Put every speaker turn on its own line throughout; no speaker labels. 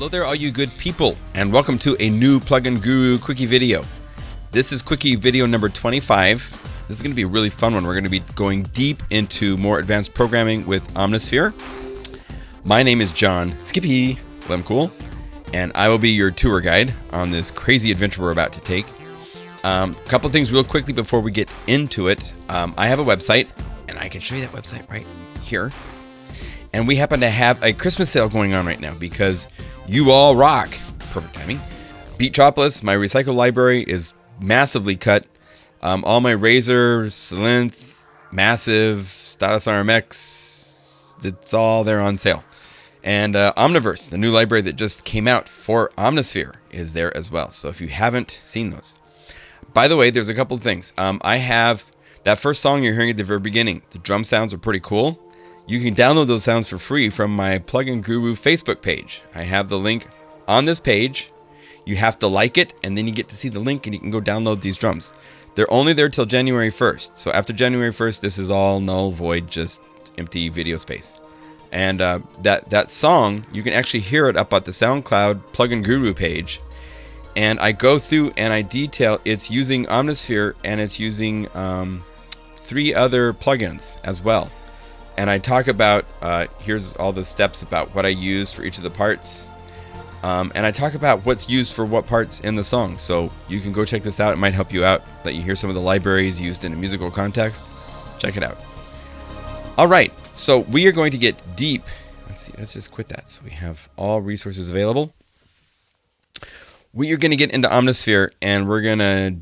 Hello there, all you good people, and welcome to a new Plugin Guru Quik-E video. This is Quik-E video number 25. This is going to be a really fun one. We're going to be going deep into more advanced programming with Omnisphere. My name is John Skippy Lemcool, and I will be your tour guide on this crazy adventure we're about to take. A couple things real quickly before we get into it. I have a website, and I can show you that website right here. And we happen to have a Christmas sale going on right now because you all rock. Perfect timing. Pt2, my recycle library, is massively cut. All my Razor, Synth, Massive, Stylus RMX, it's all there on sale. And Omniverse, the new library that just came out for Omnisphere, is there as well. So if you haven't seen those. By the way, there's a couple of things. I have that first song you're hearing at the very beginning. The drum sounds are pretty cool. You can download those sounds for free from my Plugin Guru Facebook page. I have the link on this page. You have to like it, and then you get to see the link, and you can go download these drums. They're only there till January 1st. So after January 1st, this is all null, void, just empty video space. And that song, you can actually hear it up at the SoundCloud Plugin Guru page. And I go through and I detail it's using Omnisphere, and it's using 3 other plugins as well. And I talk about, here's all the steps about what I use for each of the parts. And I talk about what's used for what parts in the song. So you can go check this out. It might help you out, let you hear some of the libraries used in a musical context. Check it out. All right, so we are going to get deep. Let's see, let's just quit that so we have all resources available. We are going to get into Omnisphere, and we're going to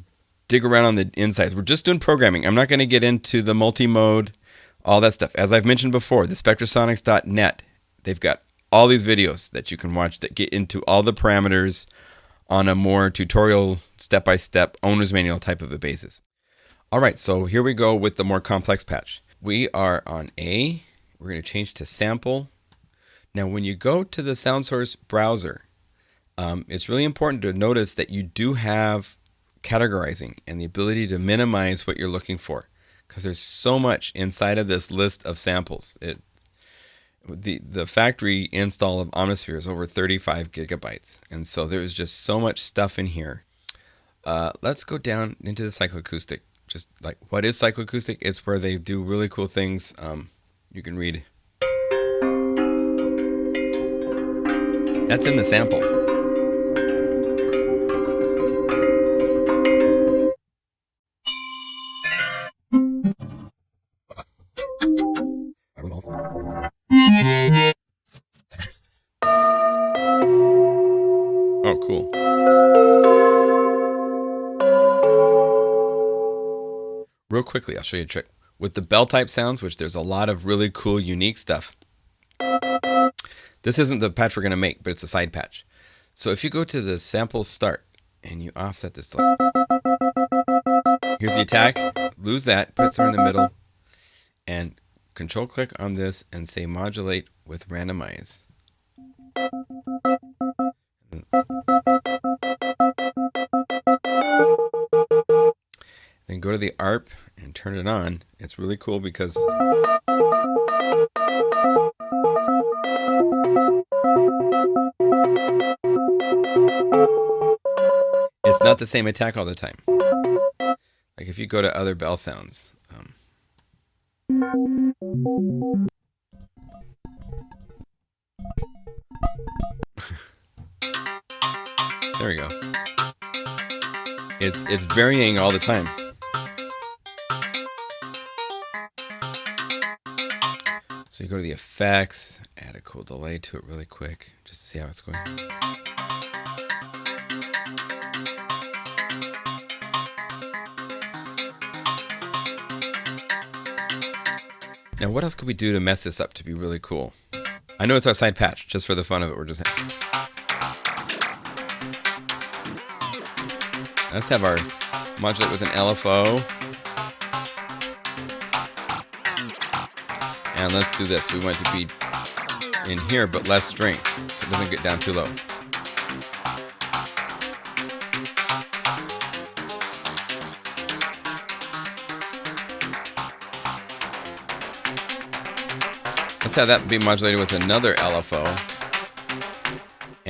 dig around on the insides. We're just doing programming. I'm not going to get into the multi-mode, all that stuff. As I've mentioned before, the spectrasonics.net, they've got all these videos that you can watch that get into all the parameters on a more tutorial, step-by-step, owner's manual type of a basis. All right, so here we go with the more complex patch. We are on A. We're going to change to sample. Now, when you go to the sound source browser, it's really important to notice that you do have categorizing and the ability to minimize what you're looking for, because there's so much inside of this list of samples. The factory install of Omnisphere is over 35 gigabytes, and so there's just so much stuff in here. Let's go down into the psychoacoustic. Just like, what is psychoacoustic? It's where they do really cool things. You can read. That's in the sample. Oh, cool. Real quickly, I'll show you a trick. With the bell type sounds, which there's a lot of really cool, unique stuff. This isn't the patch we're going to make, but it's a side patch. So if you go to the sample start and you offset this, here's the attack. Lose that, put it somewhere in the middle, and control click on this and say modulate with randomize. Then go to the ARP and turn it on. It's really cool because it's not the same attack all the time. Like if you go to other bell sounds. There we go. It's varying all the time. So you go to the effects, add a cool delay to it really quick, just to see how it's going. Now, what else could we do to mess this up to be really cool? I know it's our side patch, just for the fun of it. Let's have our modulate with an LFO. And let's do this. We want it to be in here, but less strength, so it doesn't get down too low. Let's have that be modulated with another LFO.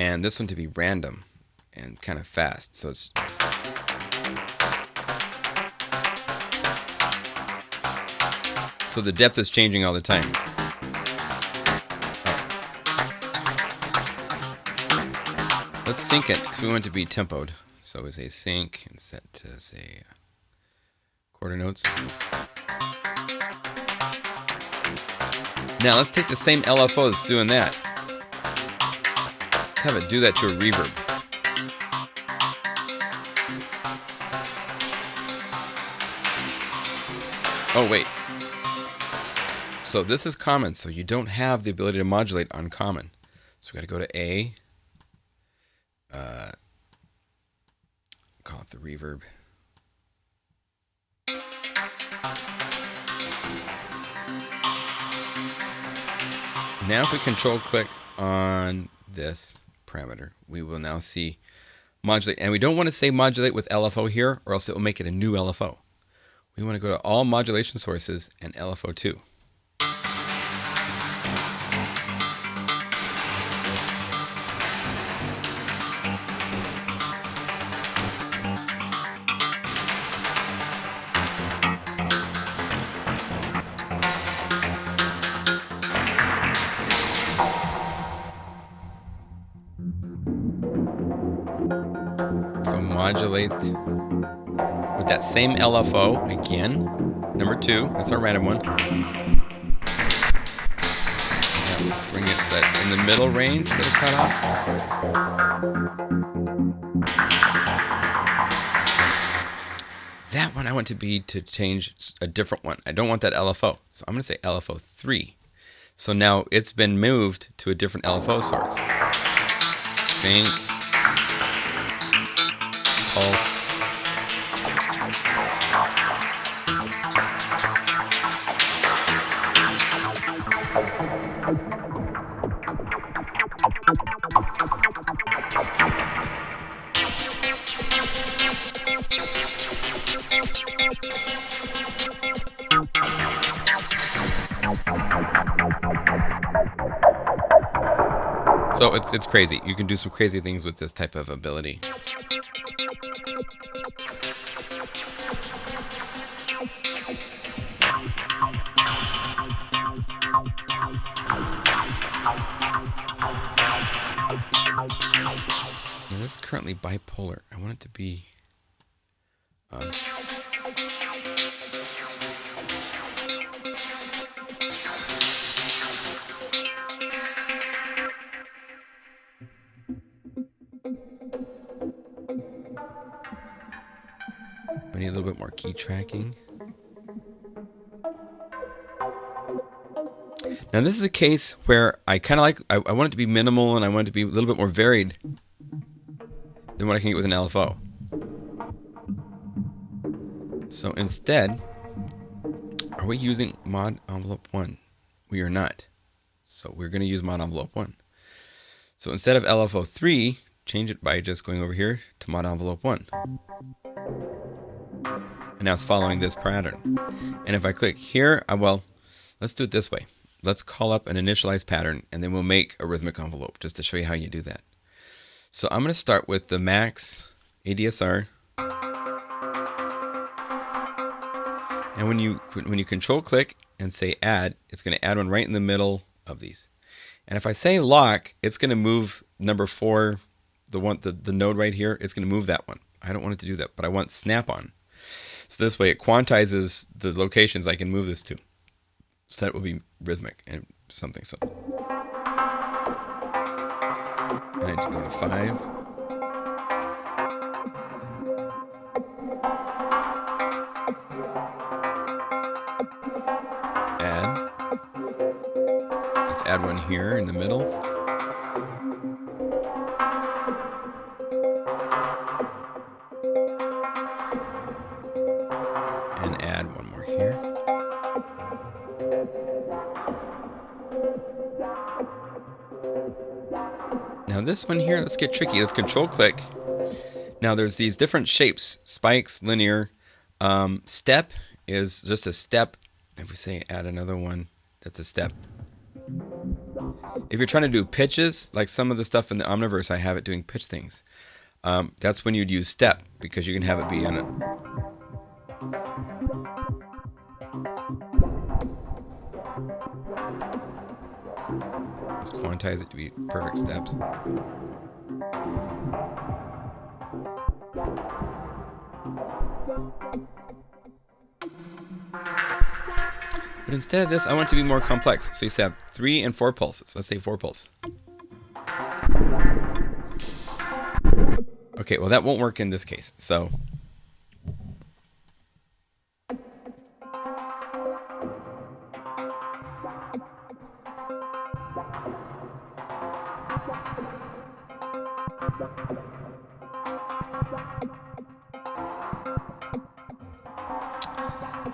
and this one to be random and kind of fast. So it's so the depth is changing all the time. Let's sync it because we want it to be tempoed. So we say sync and set to say quarter notes. Now let's take the same LFO that's doing that. Let's have it do that to a reverb. Oh wait. So this is common, so you don't have the ability to modulate on common. So we got to go to A. Call it the reverb. Now if we control click on this parameter, we will now see modulate. And we don't want to say modulate with LFO here, or else it will make it a new LFO. We want to go to all modulation sources and LFO2. Go modulate with that same LFO again. Number 2, that's our random one. Now bring it so that's in the middle range for the cutoff. That one I want to be to change a different one. I don't want that LFO. So I'm going to say LFO 3. So now it's been moved to a different LFO source. Sync. Pulse. So it's crazy. You can do some crazy things with this type of ability. Now this is currently bipolar. I want it to be I need a little bit more key tracking. Now this is a case where I kind of like, I want it to be minimal and I want it to be a little bit more varied than what I can get with an LFO. So instead, are we using mod envelope 1? We are not. So we're going to use mod envelope 1. So instead of LFO 3, change it by just going over here to mod envelope 1. And now it's following this pattern. And if I click here, well, let's do it this way. Let's call up an initialized pattern, and then we'll make a rhythmic envelope just to show you how you do that. So I'm going to start with the max ADSR. And when you control click and say add, it's going to add one right in the middle of these. And if I say lock, it's going to move number 4, the node right here. It's going to move that one. I don't want it to do that, but I want snap on. So this way it quantizes the locations I can move this to. So that will be rhythmic and something. So and I just go to 5. Add. Let's add one here in the middle. And add one more here. Now this one here, let's get tricky. Let's control click. Now there's these different shapes, spikes, linear. Step is just a step. If we say add another one, that's a step. If you're trying to do pitches, like some of the stuff in the Omniverse, I have it doing pitch things. That's when you'd use step, because you can have it be on it. Let's quantize it to be perfect steps. But instead of this, I want it to be more complex. So you have 3 and 4 pulses. Let's say 4 pulses. Okay, well that won't work in this case. So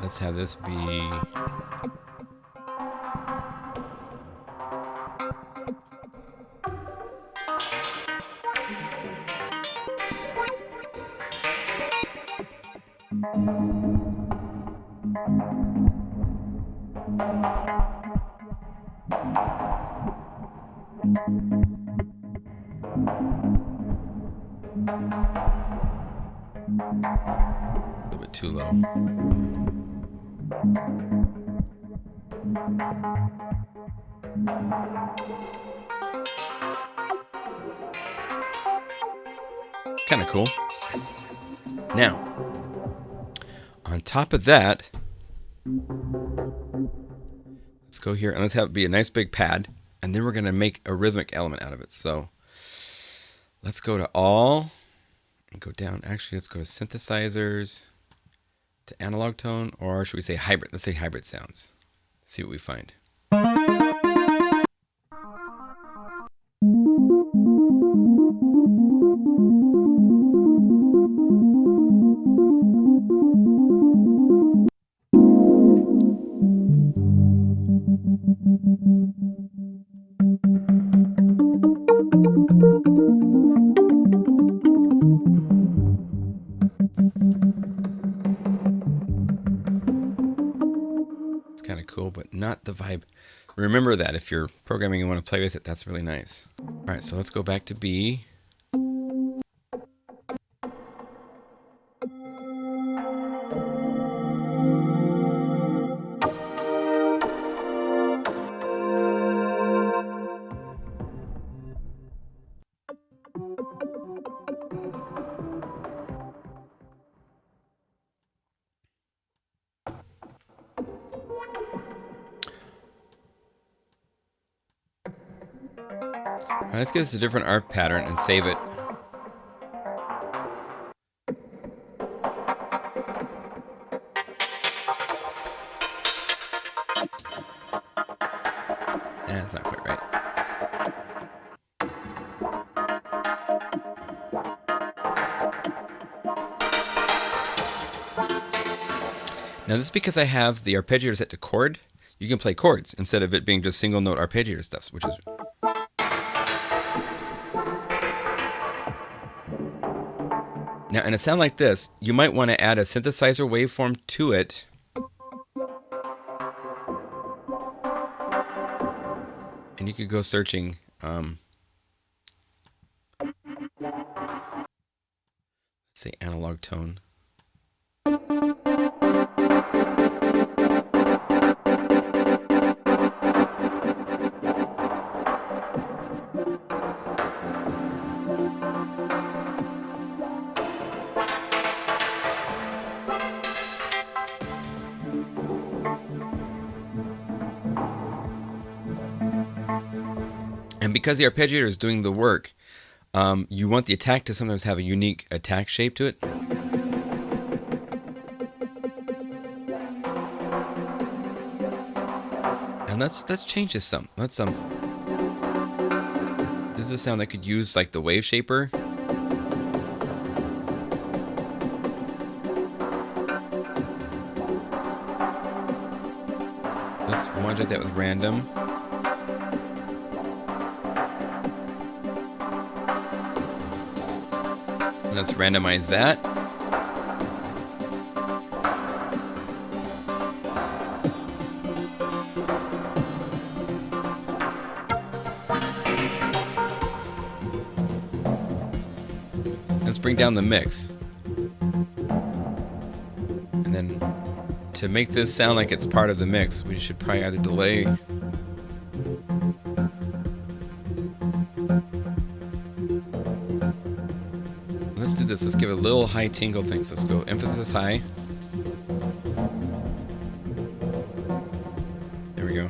let's have this be a little bit too low. Kind of cool. Now, on top of that, let's go here and let's have it be a nice big pad, and then we're going to make a rhythmic element out of it. So let's go to all and go down. Actually, let's go to synthesizers, to analog tone, or should we say hybrid? Let's say hybrid sounds. Let's see what we find. Kind of cool, but not the vibe. Remember that if you're programming and want to play with it, that's really nice. All right, so let's go back to B. All right, let's get this a different arc pattern and save it. That's not quite right. Now this is because I have the arpeggiator set to chord. You can play chords instead of it being just single note arpeggiator stuff, which is... Now, in a sound like this, you might want to add a synthesizer waveform to it. And you could go searching. Let's say analog tone. And because the arpeggiator is doing the work, you want the attack to sometimes have a unique attack shape to it. And let's change this some. Let's this is a sound that could use like the wave shaper. Let's modulate that with random. Let's randomize that. let's bring down the mix. And then to make this sound like it's part of the mix, we should probably either delay. Let's do this. Let's give it a little high tingle thing. So let's go emphasis high. There we go.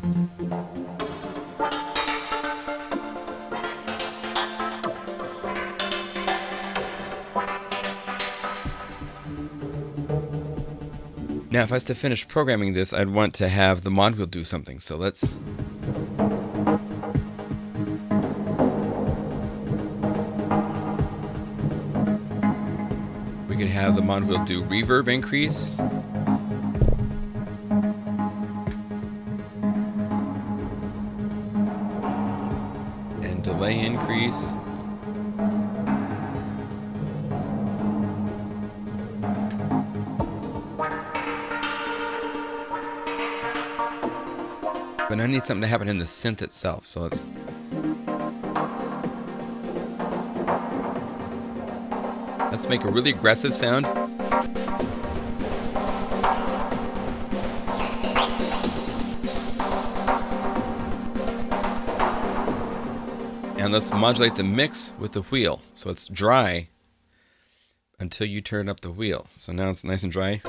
Now, if I was to finish programming this, I'd want to have the mod wheel do something. So let's... We could have the mod wheel do reverb increase. And delay increase. But I need something to happen in the synth itself, so let's make a really aggressive sound. And let's modulate the mix with the wheel, so it's dry until you turn up the wheel. So now it's nice and dry.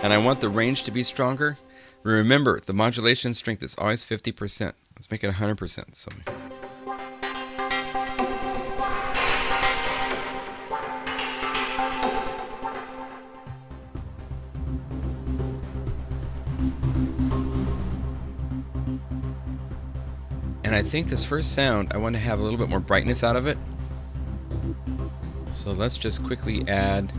And I want the range to be stronger. Remember, the modulation strength is always 50%. Let's make it 100%. So. And I think this first sound, I want to have a little bit more brightness out of it. So let's just quickly add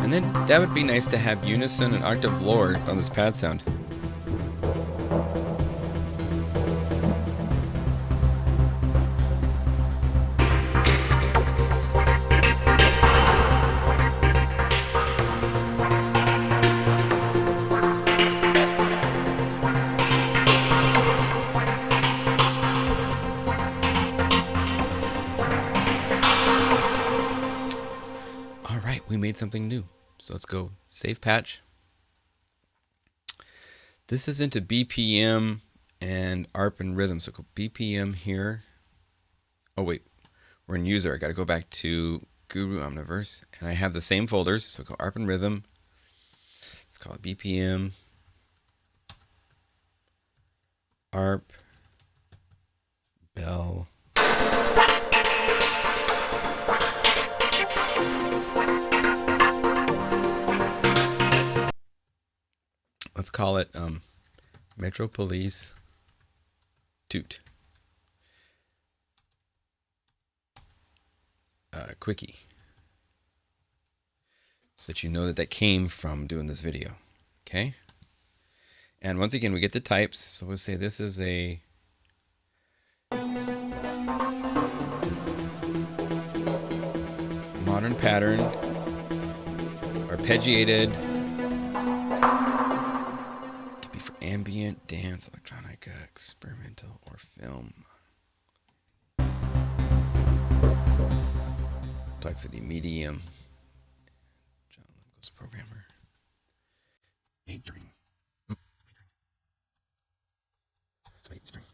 and then that would be nice to have unison and octave lower on this pad sound. Alright, we made something new. So let's go save patch. This is into BPM and ARP and rhythm. So go BPM here. Oh wait, we're in user. I got to go back to Guru Omniverse, and I have the same folders. So go ARP and rhythm. Let's call it BPM, ARP, bell. Let's call it Metro Police Toot. Quik-E. So that you know that that came from doing this video. Okay? And once again, we get the types. So we'll say this is a modern pattern, arpeggiated. Ambient, dance, electronic, experimental, or film. Complexity, medium. John Ghost programmer. Metering. Metering.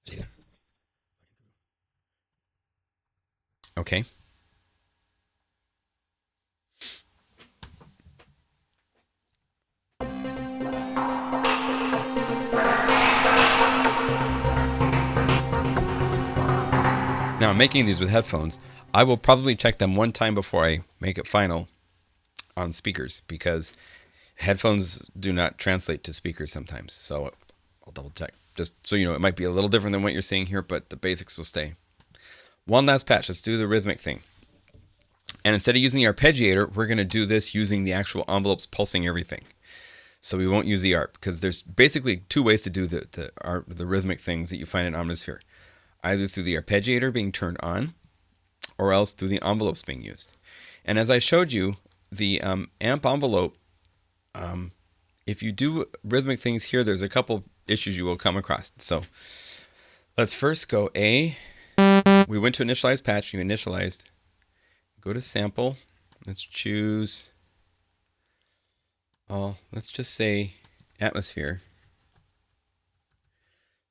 Data. Okay. Now I'm making these with headphones. I will probably check them one time before I make it final on speakers, because headphones do not translate to speakers sometimes. So I'll double check. Just so you know, it might be a little different than what you're seeing here, but the basics will stay. One last patch. Let's do the rhythmic thing. And instead of using the arpeggiator, we're going to do this using the actual envelopes pulsing everything. So we won't use the ARP, because there's basically two ways to do the rhythmic things that you find in Omnisphere. Either through the arpeggiator being turned on, or else through the envelopes being used. And as I showed you, the amp envelope, if you do rhythmic things here, there's a couple issues you will come across. So let's first go A. We went to initialize patch, you initialized. Go to sample. Let's choose, let's just say atmosphere.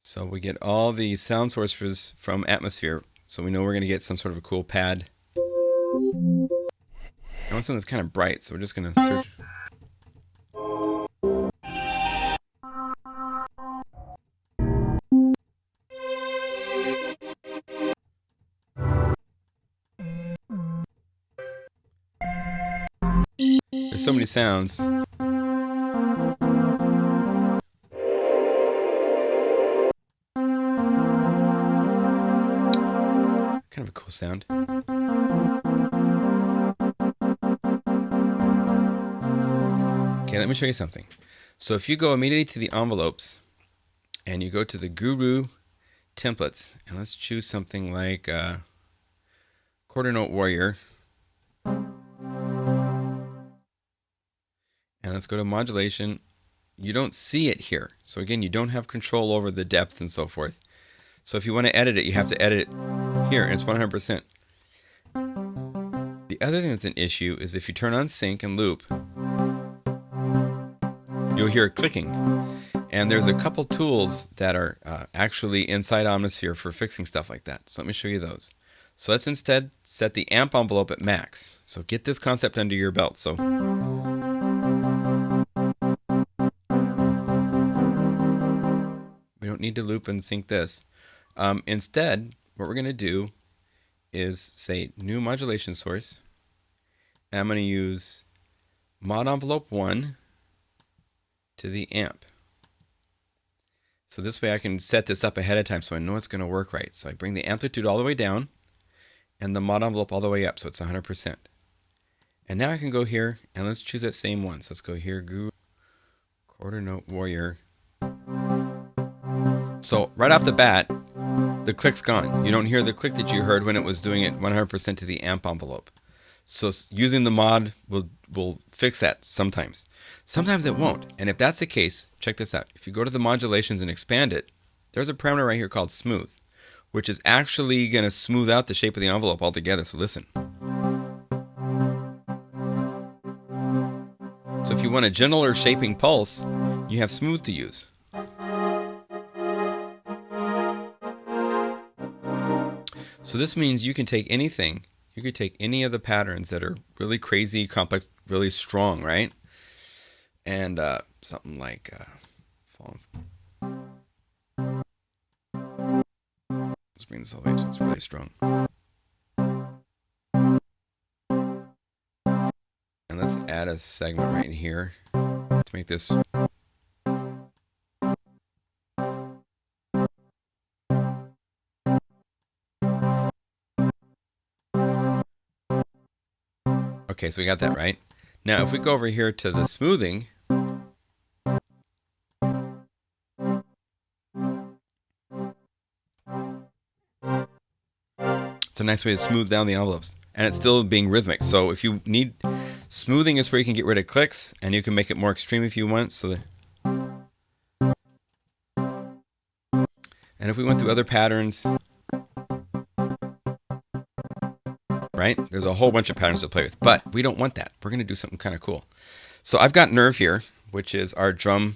So we get all the sound sources from atmosphere. So we know we're going to get some sort of a cool pad. I want something that's kind of bright, so we're just going to search. There's so many sounds. Kind of a cool sound. Okay, let me show you something. So if you go immediately to the envelopes and you go to the Guru templates, and let's choose something like Quarter Note Warrior. And let's go to modulation. You don't see it here. So again, you don't have control over the depth and so forth. So if you want to edit it, you have to edit it here, and it's 100%. The other thing that's an issue is if you turn on sync and loop, you'll hear it clicking. And there's a couple tools that are actually inside Omnisphere for fixing stuff like that. So let me show you those. So let's instead set the amp envelope at max. So get this concept under your belt. So we don't need to loop and sync this. Instead, what we're going to do is say new modulation source. And I'm going to use mod envelope 1 to the amp. So this way I can set this up ahead of time so I know it's going to work right. So I bring the amplitude all the way down and the mod envelope all the way up, so it's 100%. And now I can go here and let's choose that same one. So let's go here, Guru, Quarter Note Warrior. So right off the bat, the click's gone. You don't hear the click that you heard when it was doing it 100% to the amp envelope. So using the mod will fix that sometimes. Sometimes it won't. And if that's the case, check this out. If you go to the modulations and expand it, there's a parameter right here called smooth, which is actually going to smooth out the shape of the envelope altogether. So listen. So if you want a gentler shaping pulse, you have smooth to use. So this means you can take anything. You could take any of the patterns that are really crazy, complex, really strong, right? And something like let's bring this all the way so it's really strong. And let's add a segment right in here to make this. Okay, so we got that right. Now, if we go over here to the smoothing, it's a nice way to smooth down the envelopes, and it's still being rhythmic. So if you need smoothing, is where you can get rid of clicks, and you can make it more extreme if you want. So and if we went through other patterns, right? There's a whole bunch of patterns to play with, but we don't want that. We're going to do something kind of cool. So I've got Nerve here, which is our drum.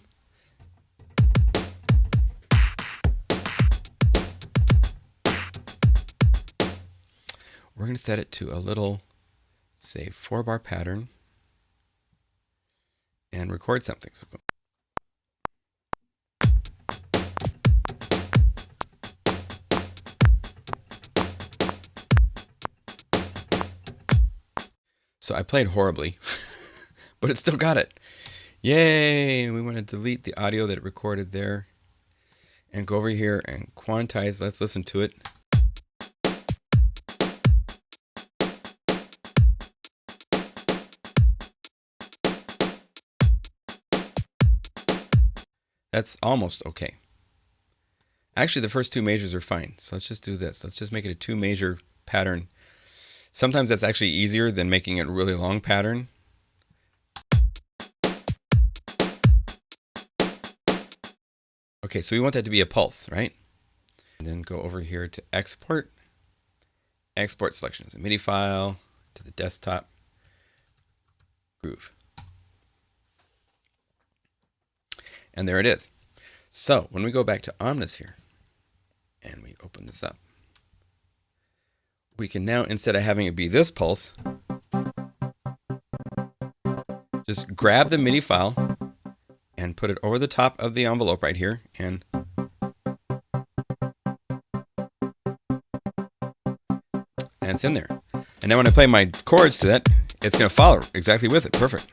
We're going to set it to a little, say, 4-bar pattern and record something. So go. So I played horribly, but it still got it. Yay! We want to delete the audio that it recorded there and go over here and quantize. Let's listen to it. That's almost okay. Actually, the first two measures are fine. So let's just do this. Let's just make it a 2-measure pattern. Sometimes that's actually easier than making it a really long pattern. Okay, so we want that to be a pulse, right? And then go over here to export. Export selection as a MIDI file to the desktop groove. And there it is. So when we go back to Omnisphere and we open this up, we can now, instead of having it be this pulse, just grab the MIDI file and put it over the top of the envelope right here, and it's in there. And now when I play my chords to that, it's going to follow exactly with it. Perfect.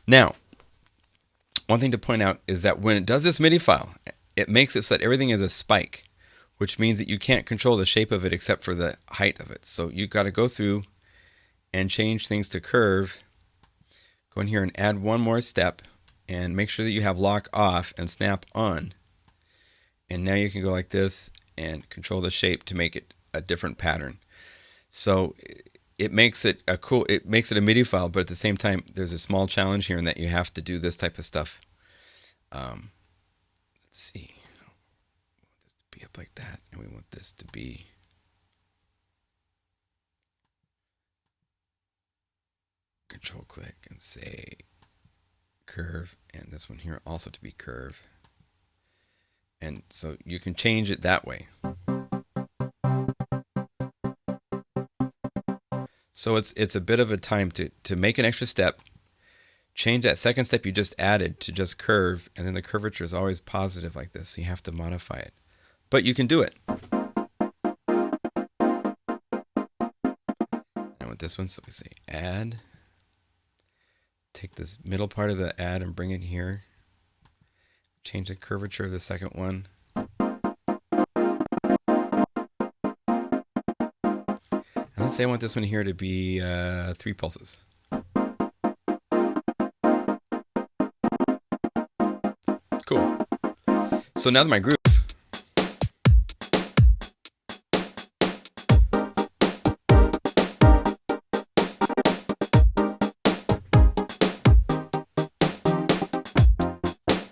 Now, one thing to point out is that when it does this MIDI file, it makes it so that everything is a spike, which means that you can't control the shape of it except for the height of it. So you've got to go through and change things to curve. Go in here and add one more step and make sure that you have lock off and snap on. And now you can go like this and control the shape to make it a different pattern. So it makes it it makes it a MIDI file, but at the same time, there's a small challenge here in that you have to do this type of stuff. Let's see. We want this to be up like that, and we want this to be control click and say curve, and this one here also to be curve. And so you can change it that way. So it's a bit of a time to make an extra step, change that second step you just added to just curve, and then the curvature is always positive like this, so you have to modify it. But you can do it. And with this one, so we say add. Take this middle part of the add and bring it here. Change the curvature of the second one. And let's say I want this one here to be 3 pulses. Cool. So now that my groove,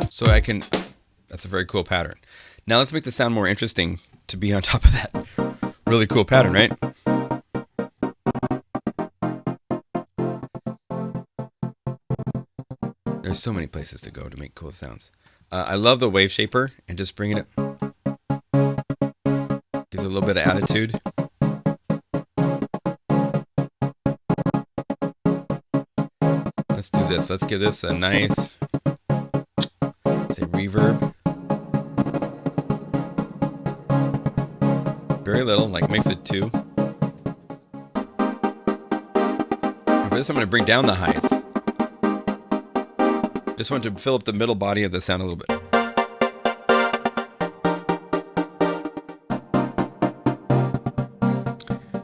so I can, that's a very cool pattern. Now let's make the sound more interesting to be on top of that really cool pattern, right? There's so many places to go to make cool sounds. I love the wave shaper and just bringing it, gives it a little bit of attitude. Let's do this. Let's give this a nice, say, reverb. Very little, like makes it 2. For this, I'm going to bring down the highs. Just want to fill up the middle body of the sound a little bit.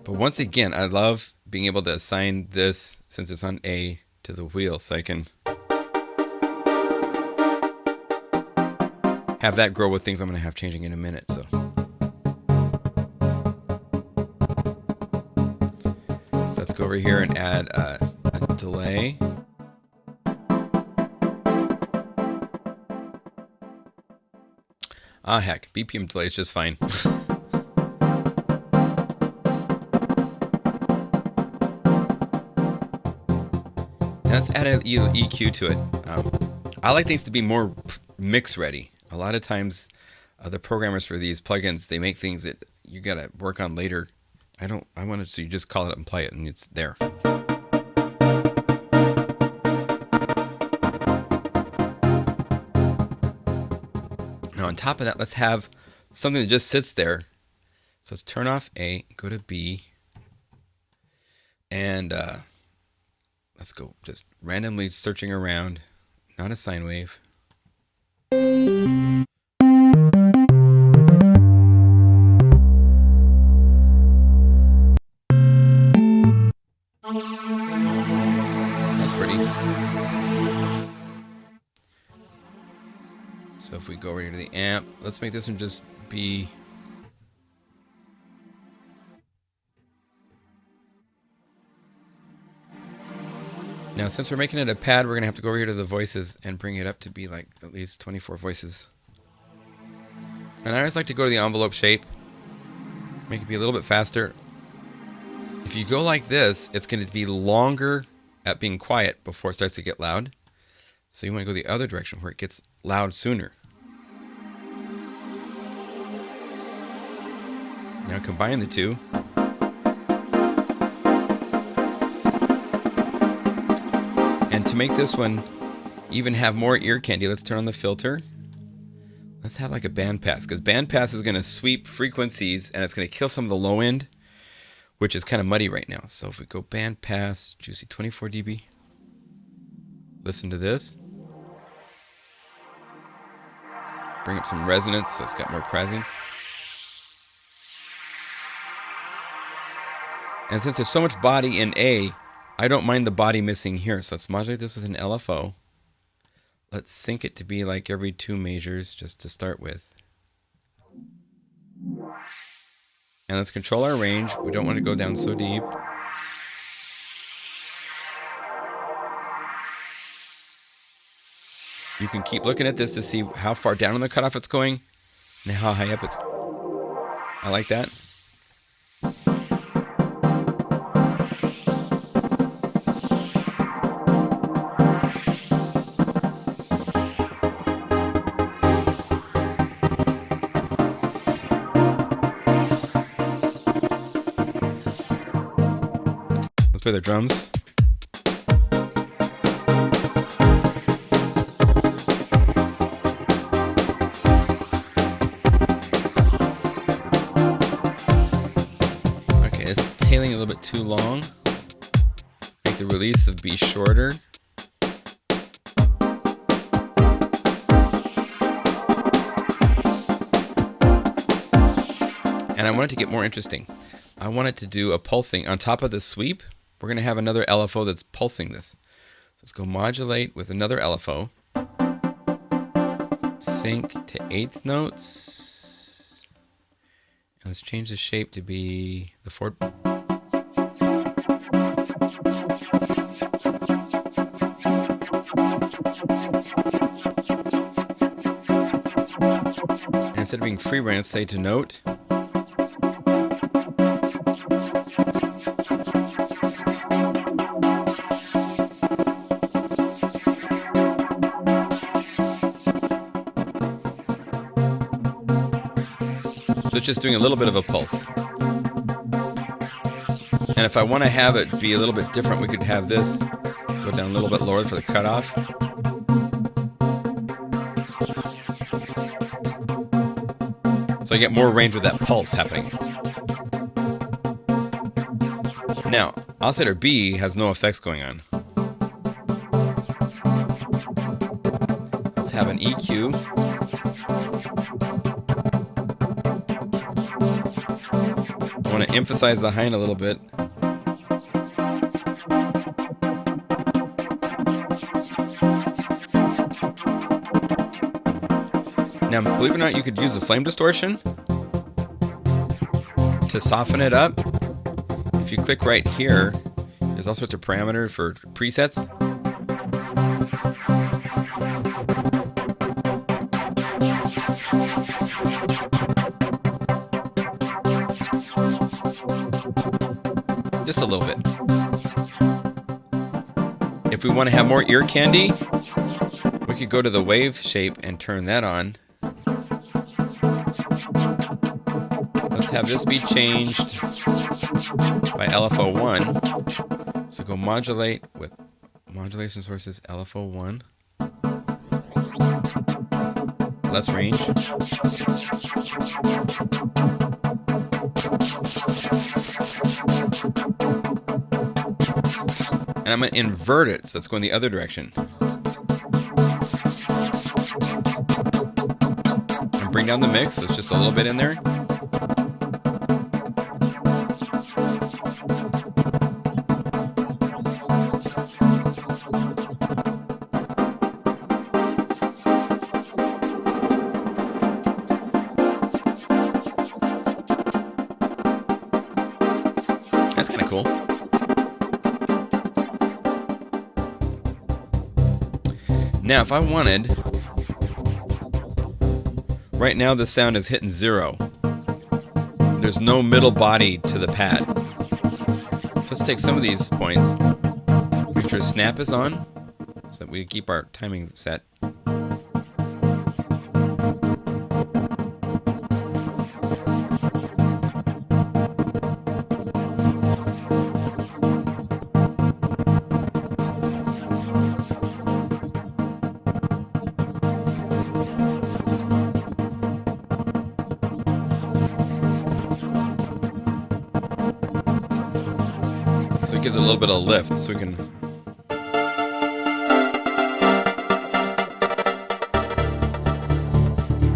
But once again, I love being able to assign this, since it's on A, to the wheel, so I can have that grow with things I'm going to have changing in a minute. So let's go over here and add a delay. Ah, heck, BPM delay is just fine. Let's add an EQ to it. I like things to be more mix ready. A lot of times, the programmers for these plugins, they make things that you gotta work on later. I want it so you just call it up and play it, and it's there. Now on top of that, let's have something that just sits there. So let's turn off A, go to B, and let's go just randomly searching around, not a sine wave. So if we go over here to the amp, let's make this one just be... Now, since we're making it a pad, we're going to have to go over here to the voices and bring it up to be like at least 24 voices. And I always like to go to the envelope shape, make it be a little bit faster. If you go like this, it's going to be longer at being quiet before it starts to get loud. So you want to go the other direction where it gets loud sooner. Now combine the two. And to make this one even have more ear candy, let's turn on the filter. Let's have like a bandpass, because bandpass is going to sweep frequencies and it's going to kill some of the low end, which is kind of muddy right now. So if we go bandpass, juicy 24 dB. Listen to this. Bring up some resonance so it's got more presence. And since there's so much body in A, I don't mind the body missing here. So let's modulate this with an LFO. Let's sync it to be like every 2 measures just to start with. And let's control our range. We don't want to go down so deep. You can keep looking at this to see how far down on the cutoff it's going and how high up it's... I like that. Let's play the drums. Okay, it's tailing a little bit too long. Make the release of B shorter. And I want it to get more interesting. I want it to do a pulsing. On top of the sweep, we're going to have another LFO that's pulsing this. Let's go modulate with another LFO. Sync to 8th notes. And let's change the shape to be the 4. And instead of being free, we're going to say to note. So it's just doing a little bit of a pulse. And if I want to have it be a little bit different, we could have this go down a little bit lower for the cutoff. So I get more range with that pulse happening. Now, oscillator B has no effects going on. Let's have an EQ. I want to emphasize the high end a little bit. Now, believe it or not, you could use the flame distortion to soften it up. If you click right here, there's all sorts of parameters for presets. Just a little bit. If we want to have more ear candy, we could go to the wave shape and turn that on. Let's have this be changed by LFO1. So go modulate with modulation sources LFO1. Less range. And I'm going to invert it, so it's going the other direction. And bring down the mix, so it's just a little bit in there. cool. Now, if I wanted, right now the sound is hitting 0. There's no middle body to the pad. So let's take some of these points. Make sure snap is on, so that we keep our timing set. So it gives it a little bit of lift, so we can a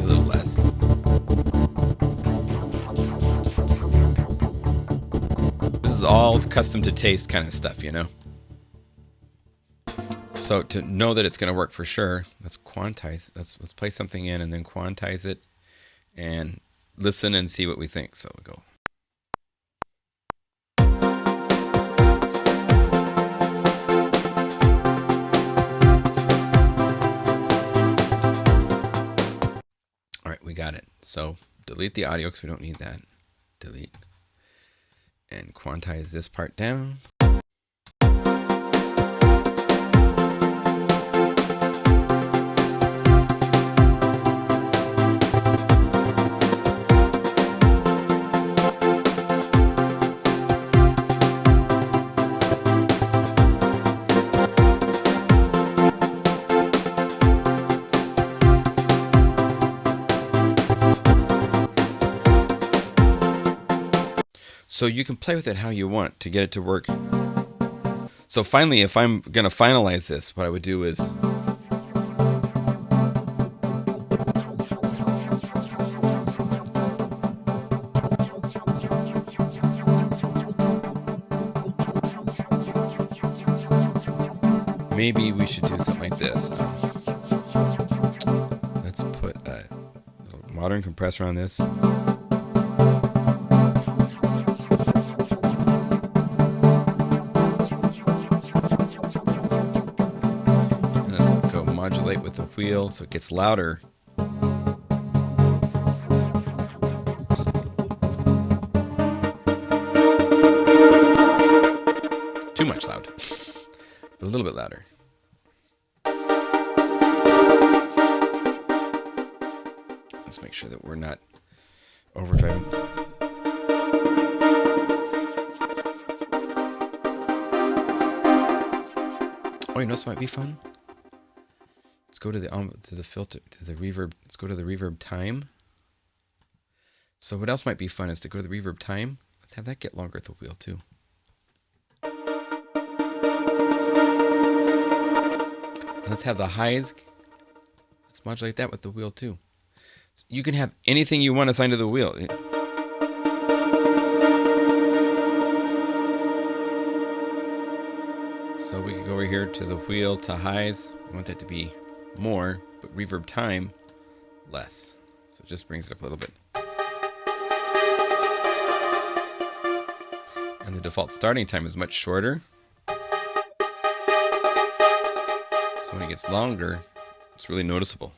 little less. This is all custom to taste kind of stuff, you know. So to know that it's going to work for sure, let's quantize. Let's play something in and then quantize it and listen and see what we think. So we go. We got it. So delete the audio because we don't need that. Delete. And quantize this part down. So you can play with it how you want to get it to work. So finally, if I'm going to finalize this, what I would do is maybe we should do something like this. Let's put a little modern compressor on this. Modulate with the wheel so it gets louder. Too much loud, but a little bit louder. Let's make sure that we're not overdriving. Oh, you know this might be fun? Let's go to the filter, to the reverb. Let's go to the reverb time. So what else might be fun is to go to the reverb time. Let's have that get longer at the wheel too. And let's have the highs. Let's modulate that with the wheel too. So you can have anything you want assigned to the wheel. So we can go over here to the wheel to highs. We want that to be more, but reverb time less. So it just brings it up a little bit. And the default starting time is much shorter. So when it gets longer, it's really noticeable.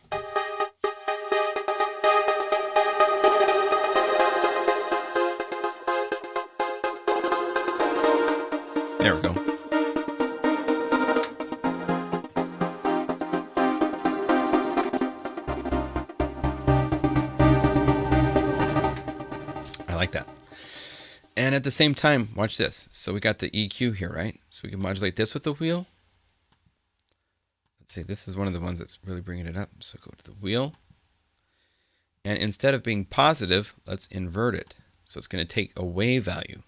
There we go. Like that. And at the same time, watch this. So we got the EQ here, right? So we can modulate this with the wheel. Let's say this is one of the ones that's really bringing it up. So go to the wheel. And instead of being positive, let's invert it. So it's going to take away value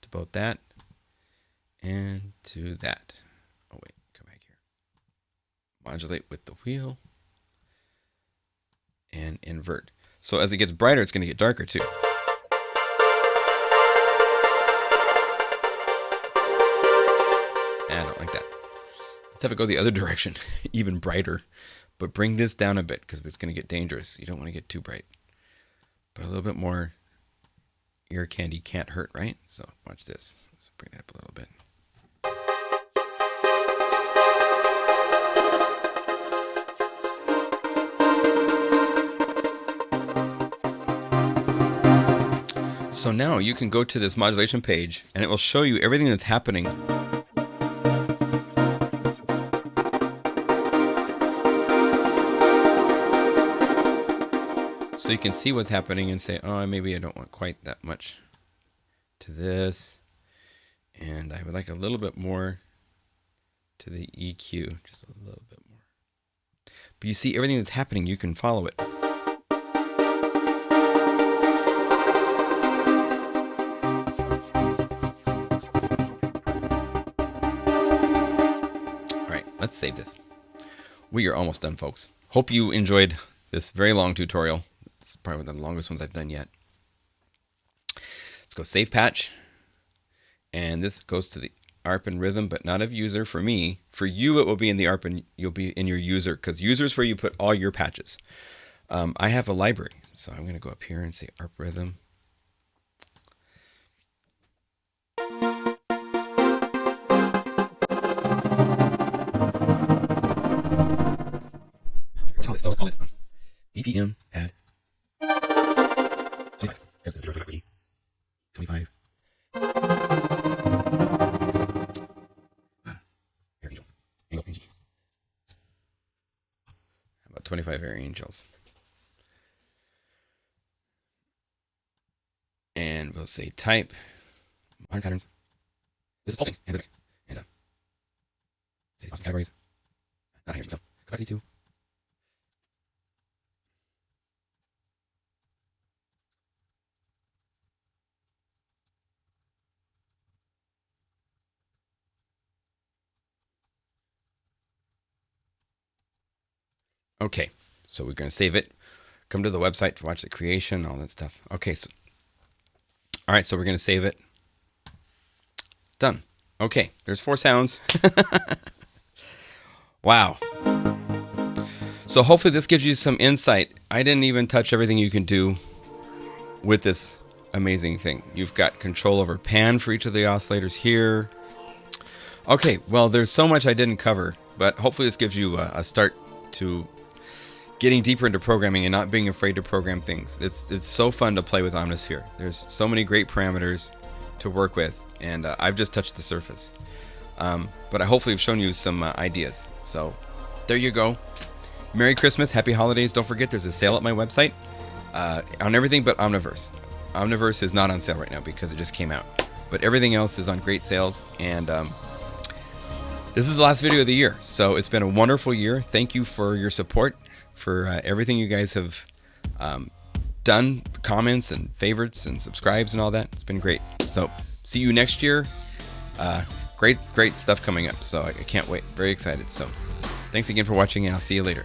to both that and to that. Oh, wait, come back here. Modulate with the wheel and invert. So as it gets brighter, it's going to get darker too. I don't like that. Let's have it go the other direction, even brighter. But bring this down a bit because it's going to get dangerous. You don't want to get too bright. But a little bit more ear candy can't hurt, right? So watch this. Let's bring that up a little bit. So now you can go to this modulation page and it will show you everything that's happening. So you can see what's happening and say, oh, maybe I don't want quite that much to this. And I would like a little bit more to the EQ, just a little bit more. But you see everything that's happening, you can follow it. Let's save this. We are almost done, folks. Hope you enjoyed this very long tutorial. It's probably one of the longest ones I've done yet. Let's go save patch. And this goes to the ARP and rhythm, but not of user for me. For you, it will be in the ARP and you'll be in your user, because user is where you put all your patches. I have a library, so I'm going to go up here and say ARP rhythm. So let's call it BPM pad 25, because it's 0.3. 25. Air angel. Angle PNG. How about 25 air angels? And we'll say type modern patterns. This is pulsing and say categories. Not here. No. Capacity 2. Okay, so we're going to save it. Come to the website to watch the creation, all that stuff. Okay, so all right, so we're going to save it. Done. Okay, there's 4 sounds. Wow. So hopefully this gives you some insight. I didn't even touch everything you can do with this amazing thing. You've got control over pan for each of the oscillators here. Okay, well, there's so much I didn't cover, but hopefully this gives you a start to getting deeper into programming and not being afraid to program things. It's so fun to play with Omnisphere. There's so many great parameters to work with, and I've just touched the surface. But I hopefully have shown you some ideas. So there you go. Merry Christmas, Happy Holidays. Don't forget there's a sale at my website on everything but Omniverse. Omniverse is not on sale right now because it just came out. But everything else is on great sales, and this is the last video of the year. So it's been a wonderful year. Thank you for your support, for everything you guys have done, comments and favorites and subscribes and all that. It's been great. So see you next year. Great stuff coming up. So I can't wait. Very excited. So thanks again for watching, and I'll see you later.